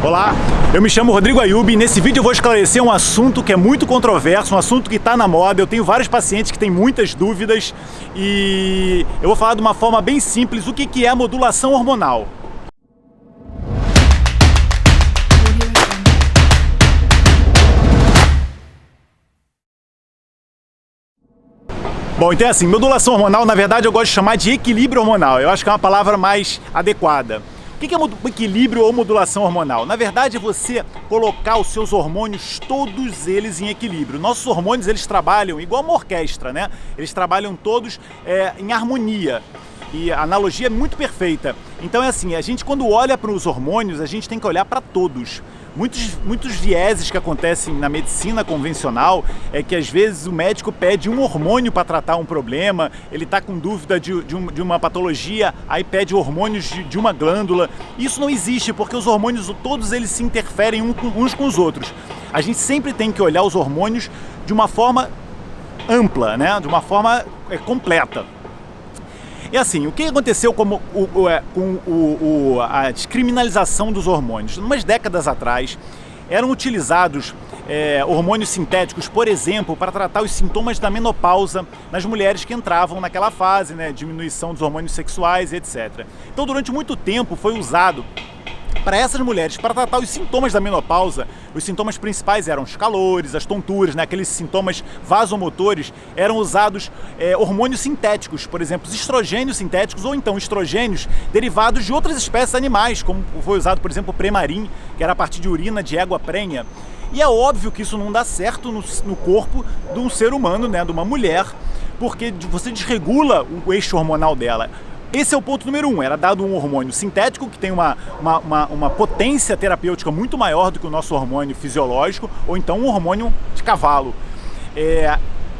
Olá, eu me chamo Rodrigo Ayub e nesse vídeo eu vou esclarecer um assunto que é muito controverso, um assunto que está na moda. Eu tenho vários pacientes que têm muitas dúvidas e eu vou falar de uma forma bem simples o que é a modulação hormonal. Bom, então é assim, modulação hormonal, na verdade eu gosto de chamar de equilíbrio hormonal. Eu acho que é uma palavra mais adequada. O que é equilíbrio ou modulação hormonal? Na verdade é você colocar os seus hormônios, todos eles em equilíbrio. Nossos hormônios, eles trabalham igual uma orquestra, né? Eles trabalham todos em harmonia. E a analogia é muito perfeita. Então é assim, a gente quando olha para os hormônios, a gente tem que olhar para todos. Muitos vieses que acontecem na medicina convencional é que às vezes o médico pede um hormônio para tratar um problema, ele está com dúvida de uma patologia, aí pede hormônios de uma glândula. Isso não existe, porque os hormônios, todos eles se interferem uns com os outros. A gente sempre tem que olhar os hormônios de uma forma ampla, né? De uma forma completa. E assim, o que aconteceu com a descriminalização dos hormônios? Umas décadas atrás, eram utilizados hormônios sintéticos, por exemplo, para tratar os sintomas da menopausa nas mulheres que entravam naquela fase, né, diminuição dos hormônios sexuais, etc. Então, durante muito tempo, foi usado para essas mulheres, para tratar os sintomas da menopausa. Os sintomas principais eram os calores, as tonturas, né? Aqueles sintomas vasomotores, eram usados hormônios sintéticos, por exemplo, os estrogênios sintéticos ou então estrogênios derivados de outras espécies animais, como foi usado, por exemplo, o Premarin, que era a partir de urina de égua prenha. E é óbvio que isso não dá certo no corpo de um ser humano, né? De uma mulher, porque você desregula o eixo hormonal dela. Esse é o ponto número 1, era dado um hormônio sintético que tem uma potência terapêutica muito maior do que o nosso hormônio fisiológico, ou então um hormônio de cavalo.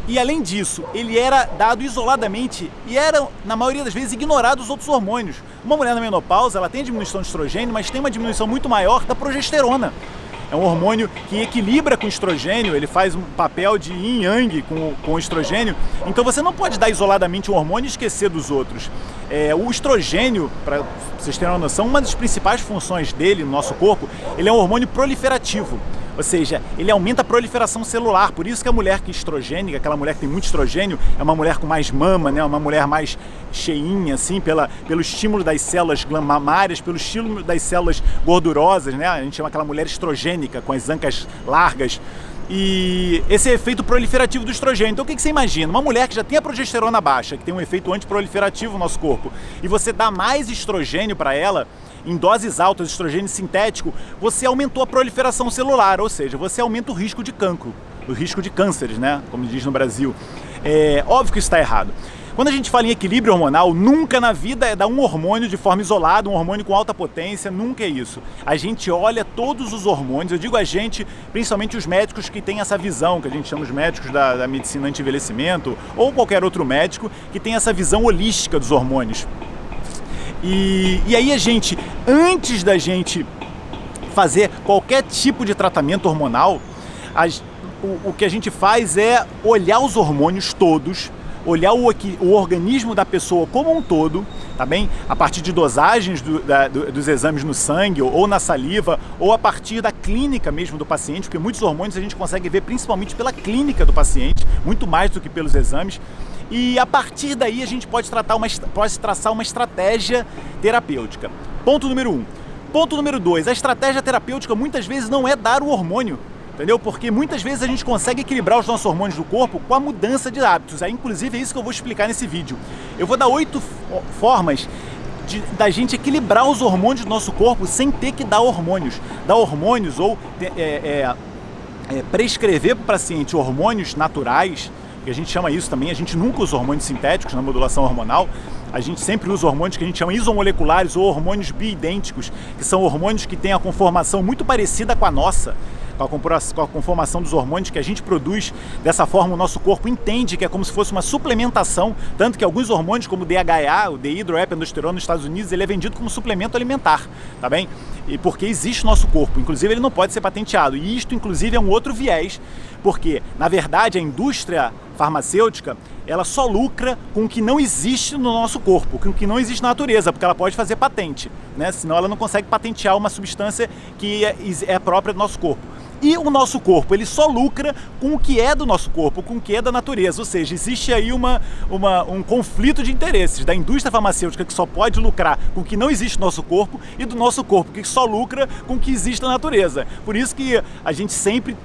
E além disso, ele era dado isoladamente e era, na maioria das vezes, ignorado os outros hormônios. Uma mulher na menopausa, ela tem diminuição de estrogênio, mas tem uma diminuição muito maior da progesterona. É um hormônio que equilibra com o estrogênio, ele faz um papel de yin e yang com o estrogênio. Então você não pode dar isoladamente um hormônio e esquecer dos outros. O estrogênio, para vocês terem uma noção, uma das principais funções dele no nosso corpo, ele é um hormônio proliferativo. Ou seja, ele aumenta a proliferação celular, por isso que a mulher que é estrogênica, aquela mulher que tem muito estrogênio, é uma mulher com mais mama, né? Uma mulher mais cheinha, assim, pelo estímulo das células mamárias, pelo estímulo das células gordurosas, né? A gente chama aquela mulher estrogênica, com as ancas largas. E esse é o efeito proliferativo do estrogênio. Então o que você imagina? Uma mulher que já tem a progesterona baixa, que tem um efeito antiproliferativo no nosso corpo, e você dá mais estrogênio para ela, em doses altas de estrogênio sintético, você aumentou a proliferação celular, ou seja, você aumenta o risco de cancro, o risco de cânceres, né? Como diz no Brasil. É óbvio que isso está errado. Quando a gente fala em equilíbrio hormonal, nunca na vida é dar um hormônio de forma isolada, um hormônio com alta potência, nunca é isso. A gente olha todos os hormônios, eu digo a gente, principalmente os médicos que têm essa visão, que a gente chama os médicos da medicina anti-envelhecimento, ou qualquer outro médico que tem essa visão holística dos hormônios. E aí a gente, antes da gente fazer qualquer tipo de tratamento hormonal, o que a gente faz é olhar os hormônios todos, olhar o organismo da pessoa como um todo, tá bem? A partir de dosagens dos exames no sangue ou na saliva, ou a partir da clínica mesmo do paciente, porque muitos hormônios a gente consegue ver principalmente pela clínica do paciente, muito mais do que pelos exames. E a partir daí a gente pode traçar uma estratégia terapêutica. Ponto número 1. Ponto número 2, a estratégia terapêutica muitas vezes não é dar o hormônio, entendeu? Porque muitas vezes a gente consegue equilibrar os nossos hormônios do corpo com a mudança de hábitos. Inclusive é isso que eu vou explicar nesse vídeo. Eu vou dar 8 formas da gente equilibrar os hormônios do nosso corpo sem ter que dar hormônios. Dar hormônios ou prescrever para o paciente hormônios naturais, que a gente chama isso também, a gente nunca usa hormônios sintéticos na modulação hormonal, a gente sempre usa hormônios que a gente chama isomoleculares ou hormônios bioidênticos, que são hormônios que têm a conformação muito parecida com a nossa. com a conformação dos hormônios que a gente produz. Dessa forma, o nosso corpo entende que é como se fosse uma suplementação, tanto que alguns hormônios, como o DHA, o dehidroepiandrosterona nos Estados Unidos, ele é vendido como suplemento alimentar, tá bem? E porque existe no nosso corpo, inclusive ele não pode ser patenteado. E isto, inclusive, é um outro viés, porque, na verdade, a indústria farmacêutica, ela só lucra com o que não existe no nosso corpo, com o que não existe na natureza, porque ela pode fazer patente, né? Senão ela não consegue patentear uma substância que é própria do nosso corpo. E o nosso corpo, ele só lucra com o que é do nosso corpo, com o que é da natureza. Ou seja, existe aí um conflito de interesses da indústria farmacêutica, que só pode lucrar com o que não existe no nosso corpo, e do nosso corpo, que só lucra com o que existe na natureza. Por isso que a gente sempre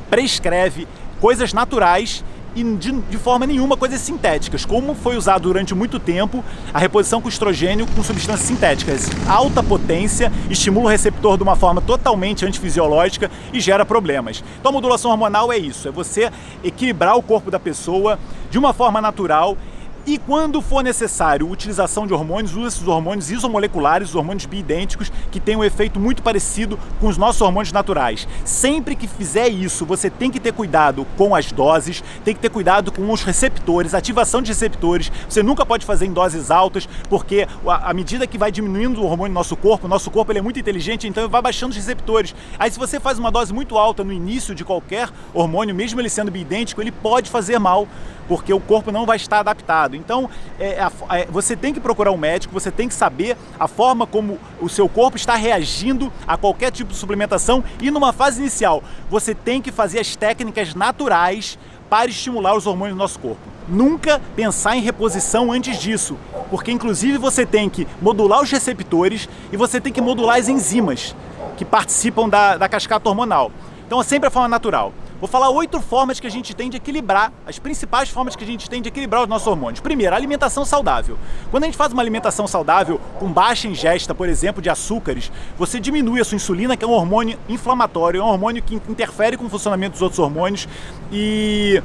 prescreve coisas naturais e de forma nenhuma coisas sintéticas, como foi usado durante muito tempo a reposição com estrogênio com substâncias sintéticas. Alta potência, estimula o receptor de uma forma totalmente antifisiológica e gera problemas. Então a modulação hormonal é isso, é você equilibrar o corpo da pessoa de uma forma natural. E quando for necessário a utilização de hormônios, usa esses hormônios isomoleculares, os hormônios bioidênticos, que têm um efeito muito parecido com os nossos hormônios naturais. Sempre que fizer isso, você tem que ter cuidado com as doses, tem que ter cuidado com os receptores, ativação de receptores. Você nunca pode fazer em doses altas, porque à medida que vai diminuindo o hormônio no nosso corpo ele é muito inteligente, então ele vai baixando os receptores. Aí se você faz uma dose muito alta no início de qualquer hormônio, mesmo ele sendo bioidêntico, ele pode fazer mal, porque o corpo não vai estar adaptado. Então, você tem que procurar um médico, você tem que saber a forma como o seu corpo está reagindo a qualquer tipo de suplementação, e numa fase inicial, você tem que fazer as técnicas naturais para estimular os hormônios do nosso corpo. Nunca pensar em reposição antes disso, porque inclusive você tem que modular os receptores e você tem que modular as enzimas que participam da cascata hormonal. Então é sempre a forma natural. Vou falar 8 formas que a gente tem de equilibrar, as principais formas que a gente tem de equilibrar os nossos hormônios. Primeiro, alimentação saudável. Quando a gente faz uma alimentação saudável, com baixa ingesta, por exemplo, de açúcares, você diminui a sua insulina, que é um hormônio inflamatório, é um hormônio que interfere com o funcionamento dos outros hormônios e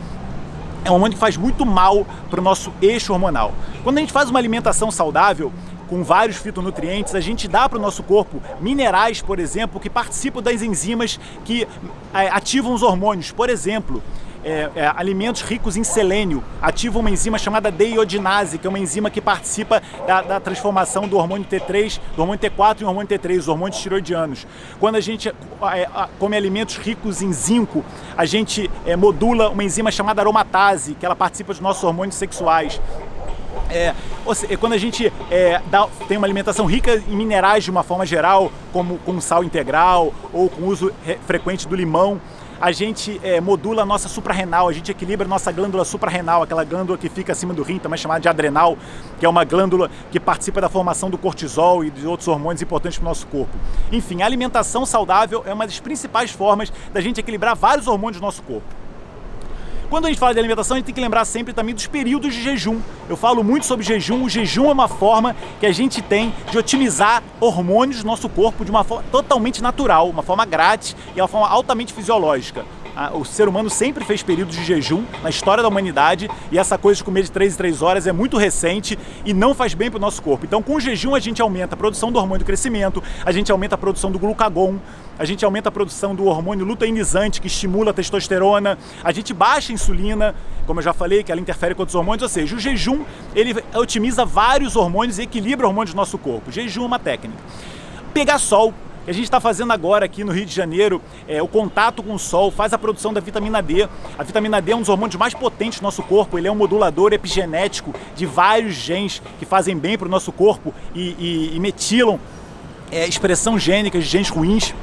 é um hormônio que faz muito mal para o nosso eixo hormonal. Quando a gente faz uma alimentação saudável, com vários fitonutrientes, a gente dá para o nosso corpo minerais, por exemplo, que participam das enzimas que ativam os hormônios. Por exemplo, alimentos ricos em selênio ativam uma enzima chamada deiodinase, que é uma enzima que participa da transformação do hormônio T3, do hormônio T4 em hormônio T3, os hormônios tiroidianos. Quando a gente come alimentos ricos em zinco, a gente modula uma enzima chamada aromatase, que ela participa dos nossos hormônios sexuais. Quando a gente tem uma alimentação rica em minerais de uma forma geral, como com sal integral ou com uso frequente do limão, a gente modula a nossa suprarrenal, a gente equilibra a nossa glândula suprarrenal, aquela glândula que fica acima do rim, também chamada de adrenal, que é uma glândula que participa da formação do cortisol e de outros hormônios importantes para o nosso corpo. Enfim, a alimentação saudável é uma das principais formas da gente equilibrar vários hormônios do nosso corpo. Quando a gente fala de alimentação, a gente tem que lembrar sempre também dos períodos de jejum. Eu falo muito sobre jejum. O jejum é uma forma que a gente tem de otimizar hormônios do nosso corpo de uma forma totalmente natural, uma forma grátis e uma forma altamente fisiológica. O ser humano sempre fez períodos de jejum na história da humanidade, e essa coisa de comer de 3 em 3 horas é muito recente e não faz bem para o nosso corpo. Então, com o jejum, a gente aumenta a produção do hormônio do crescimento, a gente aumenta a produção do glucagon, a gente aumenta a produção do hormônio luteinizante, que estimula a testosterona, a gente baixa a insulina, como eu já falei, que ela interfere com outros hormônios, ou seja, o jejum, ele otimiza vários hormônios e equilibra hormônios do nosso corpo. O jejum é uma técnica. Pegar sol, que a gente está fazendo agora aqui no Rio de Janeiro, o contato com o sol faz a produção da vitamina D. A vitamina D é um dos hormônios mais potentes do nosso corpo, ele é um modulador epigenético de vários genes que fazem bem para o nosso corpo e metilam expressão gênica de genes ruins.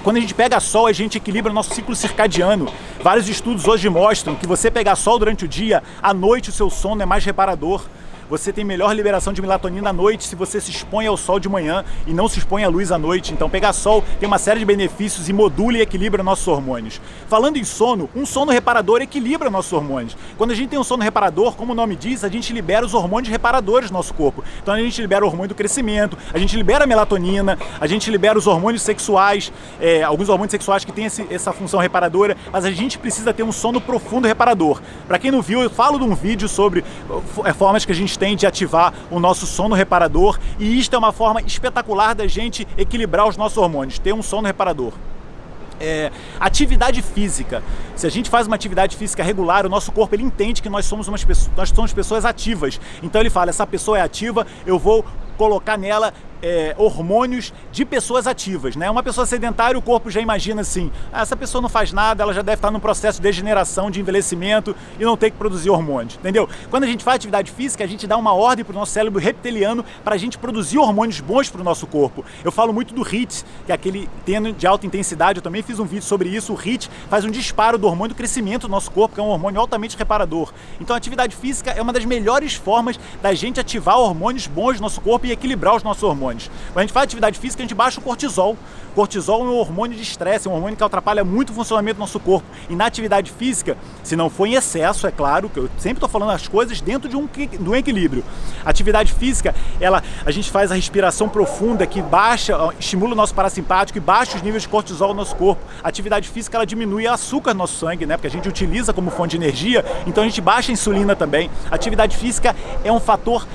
Quando a gente pega sol, a gente equilibra o nosso ciclo circadiano. Vários estudos hoje mostram que você pegar sol durante o dia, à noite o seu sono é mais reparador. Você tem melhor liberação de melatonina à noite se você se expõe ao sol de manhã e não se expõe à luz à noite. Então pegar sol tem uma série de benefícios e modula e equilibra nossos hormônios. Falando em sono, um sono reparador equilibra nossos hormônios. Quando a gente tem um sono reparador, como o nome diz, a gente libera os hormônios reparadores do nosso corpo. Então a gente libera o hormônio do crescimento, a gente libera a melatonina, a gente libera os hormônios sexuais, alguns hormônios sexuais que têm essa função reparadora, mas a gente precisa ter um sono profundo reparador. Para quem não viu, eu falo de um vídeo sobre formas que a gente hormônios têm de ativar o nosso sono reparador, e isto é uma forma espetacular da gente equilibrar os nossos hormônios, ter um sono reparador. Atividade física. Se a gente faz uma atividade física regular, o nosso corpo ele entende que nós somos pessoas ativas. Então ele fala, essa pessoa é ativa, eu vou colocar nela hormônios de pessoas ativas, né? Uma pessoa sedentária, o corpo já imagina assim, essa pessoa não faz nada, ela já deve estar num processo de degeneração, de envelhecimento e não tem que produzir hormônios, entendeu? Quando a gente faz atividade física, a gente dá uma ordem para o nosso cérebro reptiliano para a gente produzir hormônios bons para o nosso corpo. Eu falo muito do HIIT, que é aquele treino de alta intensidade, eu também fiz um vídeo sobre isso. O HIIT faz um disparo do hormônio do crescimento do nosso corpo, que é um hormônio altamente reparador. Então a atividade física é uma das melhores formas da gente ativar hormônios bons do nosso corpo e equilibrar os nossos hormônios. Quando a gente faz atividade física, a gente baixa o cortisol. Cortisol é um hormônio de estresse, é um hormônio que atrapalha muito o funcionamento do nosso corpo. E na atividade física, se não for em excesso, é claro, que eu sempre estou falando as coisas dentro de um equilíbrio. Atividade física, a gente faz a respiração profunda que estimula o nosso parasimpático e baixa os níveis de cortisol no nosso corpo. A atividade física, ela diminui o açúcar no nosso sangue, né? Porque a gente utiliza como fonte de energia, então a gente baixa a insulina também. A atividade física é um fator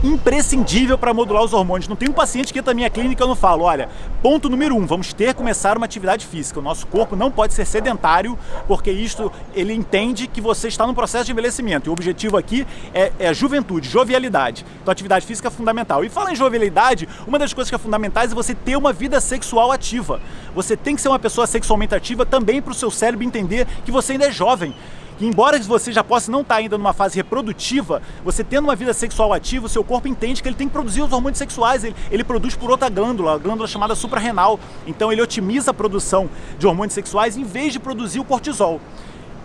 imprescindível para modular os hormônios. Não tem um paciente que entra na minha clínica e eu não falo, olha, ponto número 1, vamos ter que começar uma atividade física. O nosso corpo não pode ser sedentário, porque isto, ele entende que você está num processo de envelhecimento. E o objetivo aqui é juventude, jovialidade. Então a atividade física é fundamental. E falando em jovialidade, uma das coisas que é fundamental é você ter uma vida sexual ativa. Você tem que ser uma pessoa sexualmente ativa também para o seu cérebro entender que você ainda é jovem. Que embora você já possa não estar ainda numa fase reprodutiva, você tendo uma vida sexual ativa, o seu corpo entende que ele tem que produzir os hormônios sexuais, ele produz por outra glândula, a glândula chamada suprarrenal. Então ele otimiza a produção de hormônios sexuais em vez de produzir o cortisol.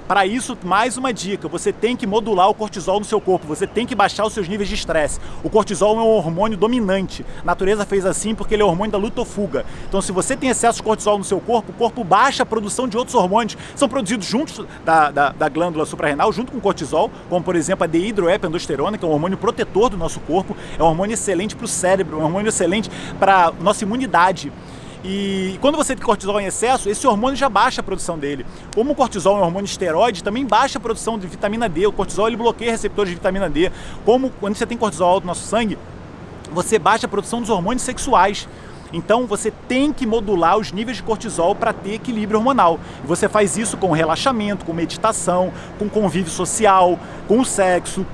Para isso, mais uma dica, você tem que modular o cortisol no seu corpo, você tem que baixar os seus níveis de estresse. O cortisol é um hormônio dominante, a natureza fez assim porque ele é o hormônio da luta ou fuga. Então se você tem excesso de cortisol no seu corpo, o corpo baixa a produção de outros hormônios, são produzidos juntos da glândula suprarrenal, junto com o cortisol, como por exemplo a dehidroepiandrosterona, que é um hormônio protetor do nosso corpo, é um hormônio excelente para o cérebro, é um hormônio excelente para a nossa imunidade. E quando você tem cortisol em excesso, esse hormônio já baixa a produção dele. Como o cortisol é um hormônio esteroide, também baixa a produção de vitamina D. O cortisol ele bloqueia receptores de vitamina D. Como quando você tem cortisol alto no nosso sangue, você baixa a produção dos hormônios sexuais. Então você tem que modular os níveis de cortisol para ter equilíbrio hormonal. E você faz isso com relaxamento, com meditação, com convívio social, com o sexo,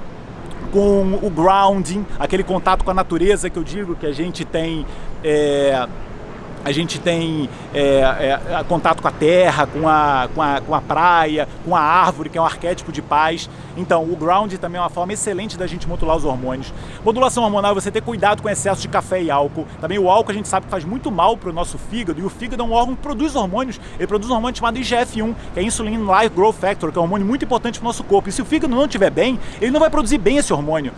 com o grounding, aquele contato com a natureza que eu digo que a gente tem contato com a terra, com a praia, com a árvore, que é um arquétipo de paz. Então, o ground também é uma forma excelente da gente modular os hormônios. Modulação hormonal é você ter cuidado com o excesso de café e álcool. Também o álcool a gente sabe que faz muito mal para o nosso fígado, e o fígado é um órgão que produz hormônios. Ele produz um hormônio chamado IGF-1, que é Insulin Like Growth Factor, que é um hormônio muito importante para o nosso corpo. E se o fígado não estiver bem, ele não vai produzir bem esse hormônio.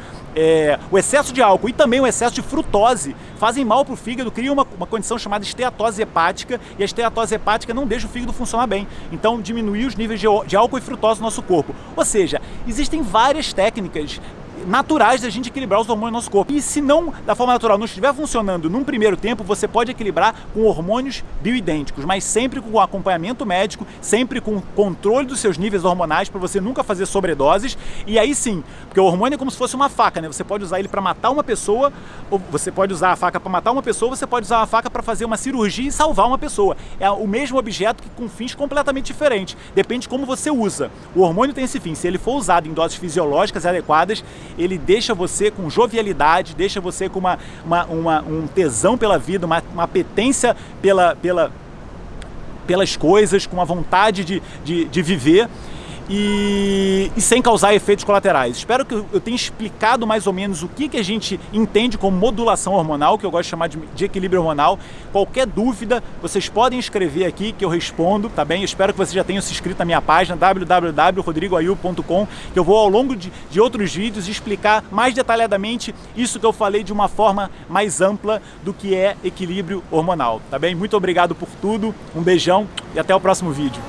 O excesso de álcool e também o excesso de frutose fazem mal para o fígado, cria uma condição chamada esteatose hepática, e a esteatose hepática não deixa o fígado funcionar bem. Então, diminuir os níveis de álcool e frutose no nosso corpo. Ou seja, existem várias técnicas naturais da gente equilibrar os hormônios do nosso corpo. E se não, da forma natural, não estiver funcionando num primeiro tempo, você pode equilibrar com hormônios bioidênticos, mas sempre com acompanhamento médico, sempre com controle dos seus níveis hormonais para você nunca fazer sobredoses. E aí sim, porque o hormônio é como se fosse uma faca, né? Você pode usar ele para matar uma pessoa, ou você pode usar a faca para matar uma pessoa, você pode usar a faca para fazer uma cirurgia e salvar uma pessoa. É o mesmo objeto que com fins completamente diferentes. Depende de como você usa. O hormônio tem esse fim. Se ele for usado em doses fisiológicas e adequadas, ele deixa você com jovialidade, deixa você com um tesão pela vida, uma apetência pelas coisas, com a vontade de viver e sem causar efeitos colaterais. Espero que eu tenha explicado mais ou menos o que a gente entende como modulação hormonal, que eu gosto de chamar de equilíbrio hormonal. Qualquer dúvida, vocês podem escrever aqui que eu respondo, tá bem? Eu espero que vocês já tenham se inscrito na minha página www.rodrigoayub.com, que eu vou ao longo de outros vídeos explicar mais detalhadamente isso que eu falei de uma forma mais ampla do que é equilíbrio hormonal, tá bem? Muito obrigado por tudo, um beijão e até o próximo vídeo.